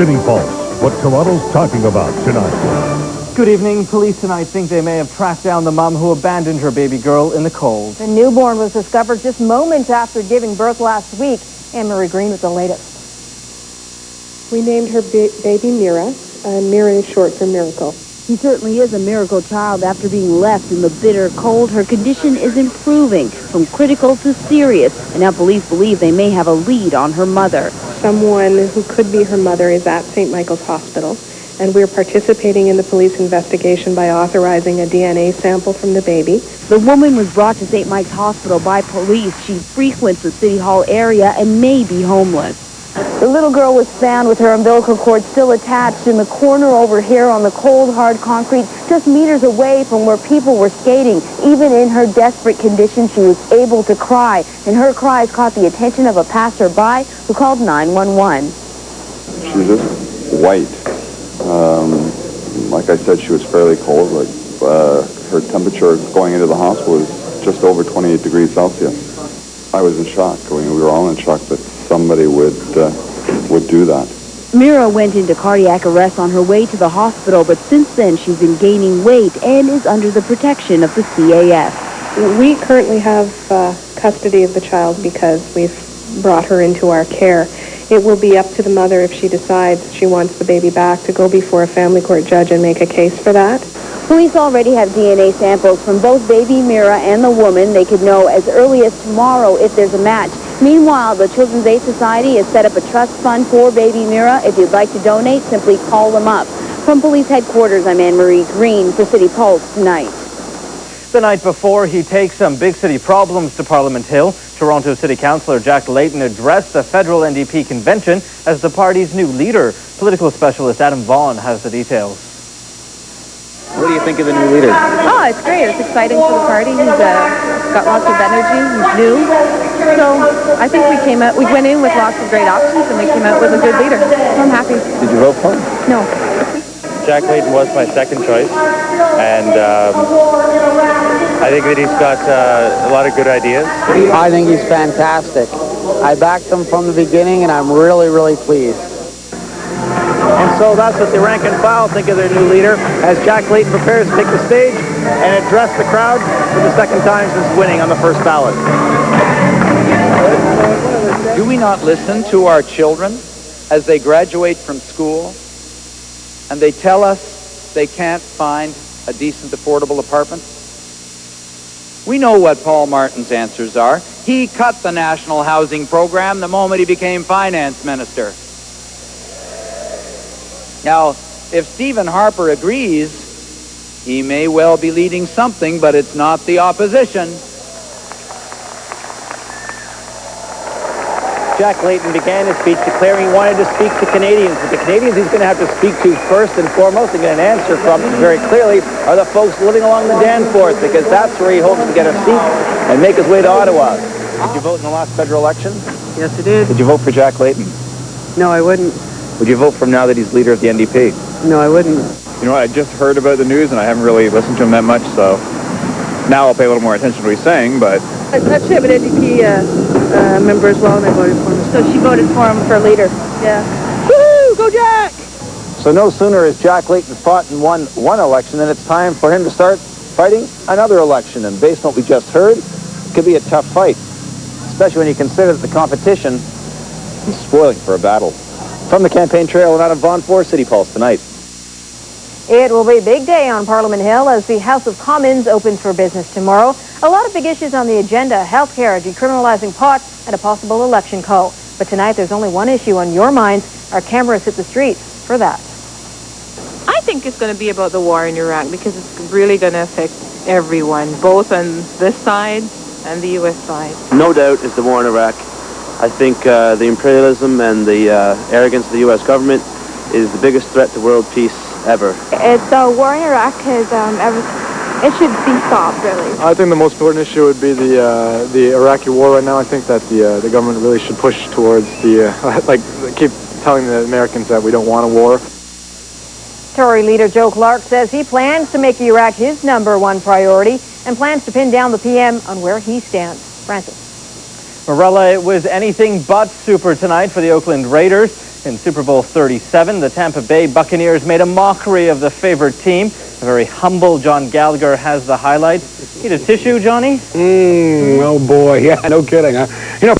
CityPulse, what Toronto's talking about tonight. Good evening. Police tonight think they may have tracked down the mom who abandoned her baby girl in the cold. The newborn was discovered just moments after giving birth last week. Anne-Marie Green with the latest. We named her baby Mira. Mira is short for miracle. He certainly is a miracle child. After being left in the bitter cold, her condition is improving from critical to serious. And now police believe they may have a lead on her mother. Someone who could be her mother is at St. Michael's Hospital, and we're participating in the police investigation by authorizing a DNA sample from the baby. The woman was brought to St. Mike's Hospital by police. She frequents the City Hall area and may be homeless. The little girl was found with her umbilical cord still attached in the corner over here on the cold, hard concrete, just meters away from where people were skating. Even in her desperate condition, she was able to cry, and her cries caught the attention of a passerby who called 911. She's just white. Like I said, she was fairly cold. Her temperature going into the hospital was just over 28 degrees Celsius. I was in shock. We were all in shock that somebody would do that. Mira went into cardiac arrest on her way to the hospital, but since then she's been gaining weight and is under the protection of the CAF. We currently have custody of the child because we've brought her into our care. It will be up to the mother if she decides she wants the baby back to go before a family court judge and make a case for that. Police already have DNA samples from both baby Mira and the woman. They could know as early as tomorrow if there's a match. Meanwhile, the Children's Aid Society has set up a trust fund for baby Mira. If you'd like to donate, simply call them up. From police headquarters, I'm Anne-Marie Green for City Pulse tonight. The night before, he takes some big city problems to Parliament Hill. Toronto City Councillor Jack Layton addressed the federal NDP convention as the party's new leader. Political specialist Adam Vaughan has the details. What do you think of the new leader? Oh, it's great. It's exciting for the party. He's got lots of energy. He's new. So I think we went in with lots of great options, and we came out with a good leader. So I'm happy. Did you vote for him? No. Jack Layton was my second choice, and I think that he's got a lot of good ideas. I think he's fantastic. I backed him from the beginning, and I'm really, really pleased. And so that's what the rank and file think of their new leader as Jack Layton prepares to take the stage and address the crowd for the second time since winning on the first ballot. Do we not listen to our children as they graduate from school and they tell us they can't find a decent, affordable apartment? We know what Paul Martin's answers are. He cut the National Housing Program the moment he became finance minister. Now, if Stephen Harper agrees, he may well be leading something, but it's not the opposition. Jack Layton began his speech declaring he wanted to speak to Canadians. But the Canadians he's going to have to speak to first and foremost and get an answer from very clearly are the folks living along the Danforth, because that's where he hopes to get a seat and make his way to Ottawa. Did you vote in the last federal election? Yes, I did. Did you vote for Jack Layton? No, I wouldn't. Would you vote for him now that he's leader of the NDP? No, I wouldn't. You know, I just heard about the news, and I haven't really listened to him that much, so now I'll pay a little more attention to what he's saying, but... Actually, I'm an NDP member as well, and I voted for him. So she voted for him for leader. Yeah. Woo! Go Jack! So no sooner has Jack Layton fought and won one election than it's time for him to start fighting another election. And based on what we just heard, it could be a tough fight, especially when you consider that the competition is spoiling for a battle. From the campaign trail and out of Vaughan for City Pulse tonight. It will be a big day on Parliament Hill as the House of Commons opens for business tomorrow. A lot of big issues on the agenda: healthcare, decriminalizing pot, and a possible election call. But tonight there's only one issue on your minds. Our cameras hit the streets for that. I think it's going to be about the war in Iraq because it's really going to affect everyone, both on this side and the U.S. side. No doubt it's the war in Iraq. I think the imperialism and the arrogance of the U.S. government is the biggest threat to world peace ever. It's the war in Iraq because it should be stopped, really. I think the most important issue would be the Iraqi war right now. I think that the government really should push towards keep telling the Americans that we don't want a war. Tory leader Joe Clark says he plans to make Iraq his #1 priority and plans to pin down the PM on where he stands. Francis. Marella, it was anything but super tonight for the Oakland Raiders. In Super Bowl 37, the Tampa Bay Buccaneers made a mockery of the favorite team. A very humble John Gallagher has the highlights. Need a tissue, Johnny? Oh boy, yeah, no kidding, huh? You know.